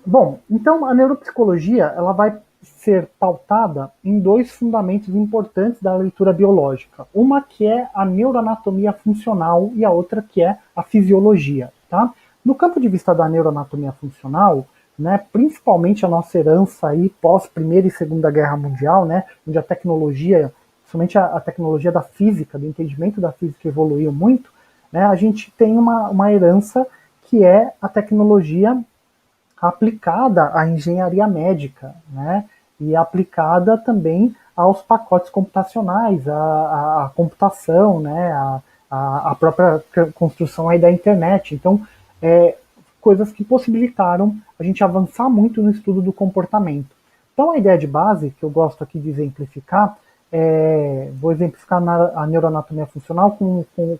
Bom, então a neuropsicologia ela vai ser pautada em dois fundamentos importantes da leitura biológica. Uma que é a neuroanatomia funcional e a outra que é a fisiologia. Tá? No campo de vista da neuroanatomia funcional, né, principalmente a nossa herança aí pós Primeira e Segunda Guerra Mundial, né, onde a tecnologia, somente a tecnologia da física, do entendimento da física evoluiu muito, né, a gente tem uma herança que é a tecnologia aplicada à engenharia médica, né? E aplicada também aos pacotes computacionais, à computação, né? A própria construção aí da internet. Então, é, coisas que possibilitaram a gente avançar muito no estudo do comportamento. Então, a ideia de base, que eu gosto aqui de exemplificar, vou exemplificar a neuroanatomia funcional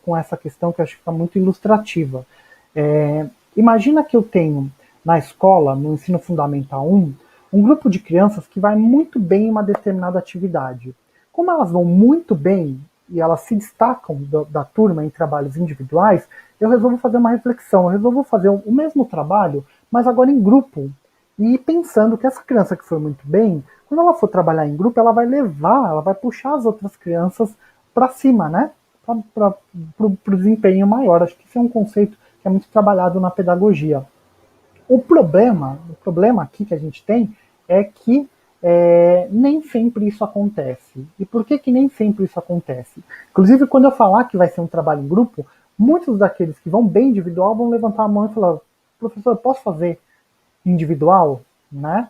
com essa questão que eu acho que está muito ilustrativa. Imagina que eu tenho na escola, no ensino fundamental um grupo de crianças que vai muito bem em uma determinada atividade. Como elas vão muito bem e elas se destacam da turma em trabalhos individuais, eu resolvo fazer uma reflexão, eu resolvo fazer o mesmo trabalho, mas agora em grupo. E pensando que essa criança que foi muito bem, quando ela for trabalhar em grupo, ela vai levar, ela vai puxar as outras crianças para cima, né? Para o desempenho maior. Acho que isso é um conceito que é muito trabalhado na pedagogia. O problema aqui que a gente tem é que nem sempre isso acontece. E por que nem sempre isso acontece? Inclusive, quando eu falar que vai ser um trabalho em grupo, muitos daqueles que vão bem individual vão levantar a mão e falar: professor, eu posso fazer individual? Né?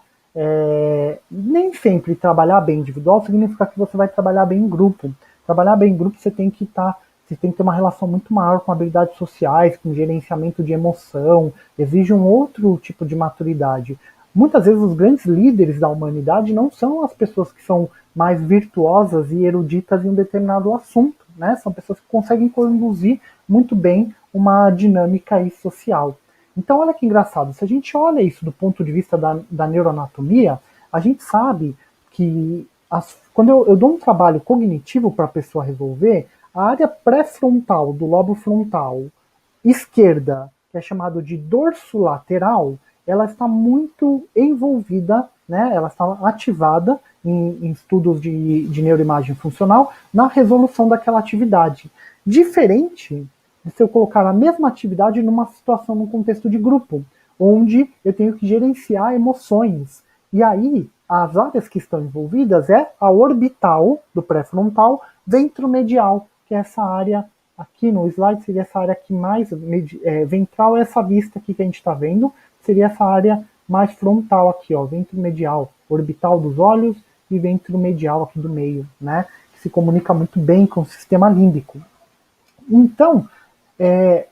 Nem sempre trabalhar bem individual significa que você vai trabalhar bem em grupo. Trabalhar bem em grupo você tem que ter uma relação muito maior com habilidades sociais, com gerenciamento de emoção, exige um outro tipo de maturidade. Muitas vezes os grandes líderes da humanidade não são as pessoas que são mais virtuosas e eruditas em um determinado assunto, né? São pessoas que conseguem conduzir muito bem uma dinâmica aí social. Então, olha que engraçado, se a gente olha isso do ponto de vista da neuroanatomia, a gente sabe que quando eu dou um trabalho cognitivo para a pessoa resolver, a área pré-frontal do lobo frontal esquerda, que é chamado de dorso lateral, ela está muito envolvida, né, ela está ativada em estudos de neuroimagem funcional na resolução daquela atividade. Diferente de se eu colocar a mesma atividade numa situação, num contexto de grupo, onde eu tenho que gerenciar emoções. E aí, as áreas que estão envolvidas é a orbital do pré-frontal, ventromedial, que é essa área aqui no slide, seria essa área que mais ventral, é essa vista aqui que a gente está vendo, seria essa área mais frontal aqui, ó, ventromedial, orbital dos olhos e ventromedial aqui do meio, né? Que se comunica muito bem com o sistema límbico. Então,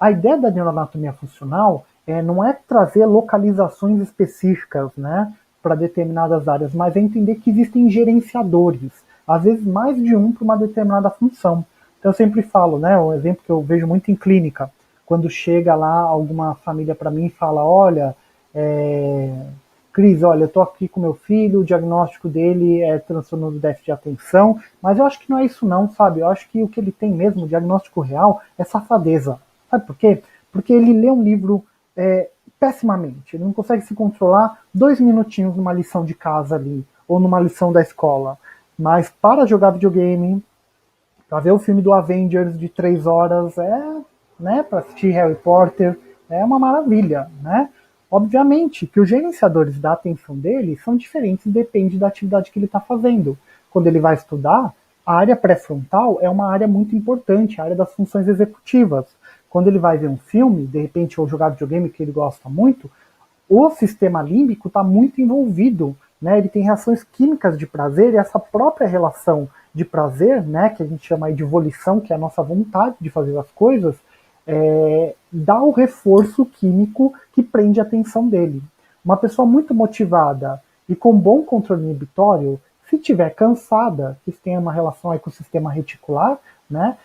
a ideia da neuroanatomia funcional não é trazer localizações específicas, né, para determinadas áreas, mas é entender que existem gerenciadores, às vezes mais de um para uma determinada função. Então eu sempre falo, né, um exemplo que eu vejo muito em clínica, quando chega lá alguma família para mim e fala: olha, Cris, olha, eu estou aqui com meu filho, o diagnóstico dele é transtorno do déficit de atenção, mas eu acho que não é isso não, sabe? Eu acho que o que ele tem mesmo, o diagnóstico real, é safadeza. Sabe por quê? Porque ele lê um livro pessimamente, ele não consegue se controlar 2 minutinhos numa lição de casa ali, ou numa lição da escola. Mas para jogar videogame, para ver o filme do Avengers de 3 horas, né, para assistir Harry Potter, é uma maravilha, né? Obviamente que os gerenciadores da atenção dele são diferentes, depende da atividade que ele está fazendo. Quando ele vai estudar, a área pré-frontal é uma área muito importante, a área das funções executivas. Quando ele vai ver um filme, de repente, ou jogar videogame que ele gosta muito, o sistema límbico está muito envolvido, né? Ele tem reações químicas de prazer e essa própria relação de prazer, né, que a gente chama aí de volição, que é a nossa vontade de fazer as coisas, dá o reforço químico que prende a atenção dele. Uma pessoa muito motivada e com bom controle inibitório, se tiver cansada, que tem uma relação aí com o sistema reticular, né,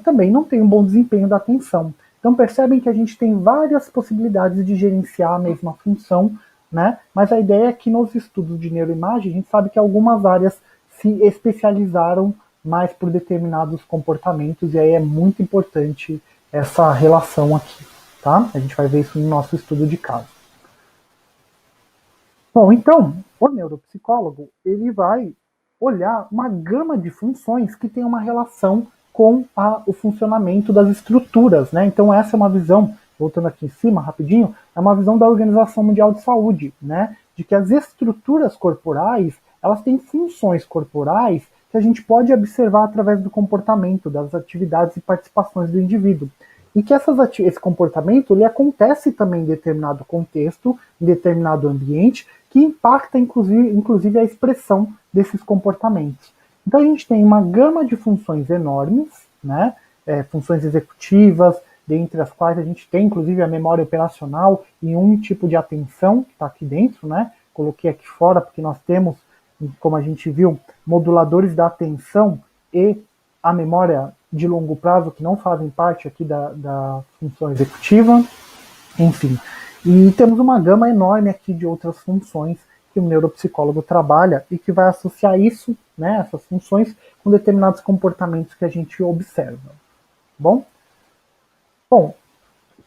também não tem um bom desempenho da atenção. Então percebem que a gente tem várias possibilidades de gerenciar a mesma função, né? Mas a ideia é que nos estudos de neuroimagem a gente sabe que algumas áreas se especializaram mais por determinados comportamentos e aí é muito importante essa relação aqui, tá? A gente vai ver isso no nosso estudo de caso. Bom, então, o neuropsicólogo, ele vai olhar uma gama de funções que tem uma relação com o funcionamento das estruturas, né? Então essa é uma visão, voltando aqui em cima rapidinho, é uma visão da Organização Mundial de Saúde, né? De que as estruturas corporais, elas têm funções corporais que a gente pode observar através do comportamento, das atividades e participações do indivíduo. E que esse comportamento ele acontece também em determinado contexto, em determinado ambiente, que impacta inclusive a expressão desses comportamentos. Então a gente tem uma gama de funções enormes, né? Funções executivas, dentre as quais a gente tem inclusive a memória operacional e um tipo de atenção que está aqui dentro, né? Coloquei aqui fora porque nós temos, como a gente viu, moduladores da atenção e a memória de longo prazo que não fazem parte aqui da função executiva, enfim. E temos uma gama enorme aqui de outras funções que o neuropsicólogo trabalha e que vai associar isso, né, essas funções, com determinados comportamentos que a gente observa. Bom, o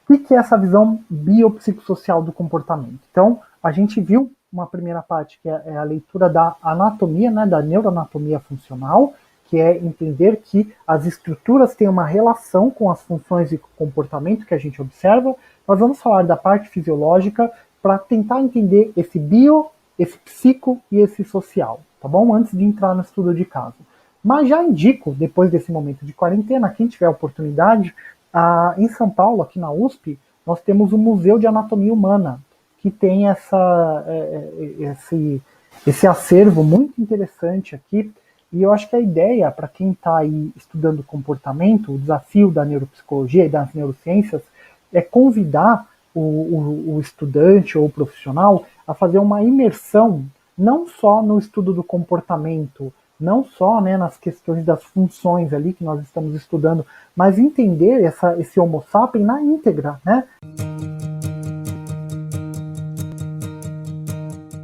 que é essa visão biopsicossocial do comportamento? Então, a gente viu uma primeira parte que é a leitura da anatomia, né, da neuroanatomia funcional, que é entender que as estruturas têm uma relação com as funções e com o comportamento que a gente observa. Nós vamos falar da parte fisiológica para tentar entender esse bio, esse psico e esse social, tá bom? Antes de entrar no estudo de caso. Mas já indico, depois desse momento de quarentena, quem tiver oportunidade, em São Paulo, aqui na USP, nós temos o Museu de Anatomia Humana, que tem esse acervo muito interessante aqui. E eu acho que a ideia, para quem está aí estudando comportamento, o desafio da neuropsicologia e das neurociências, é convidar o estudante ou o profissional a fazer uma imersão, não só no estudo do comportamento, não só, né, nas questões das funções ali que nós estamos estudando, mas entender esse Homo sapiens na íntegra, né?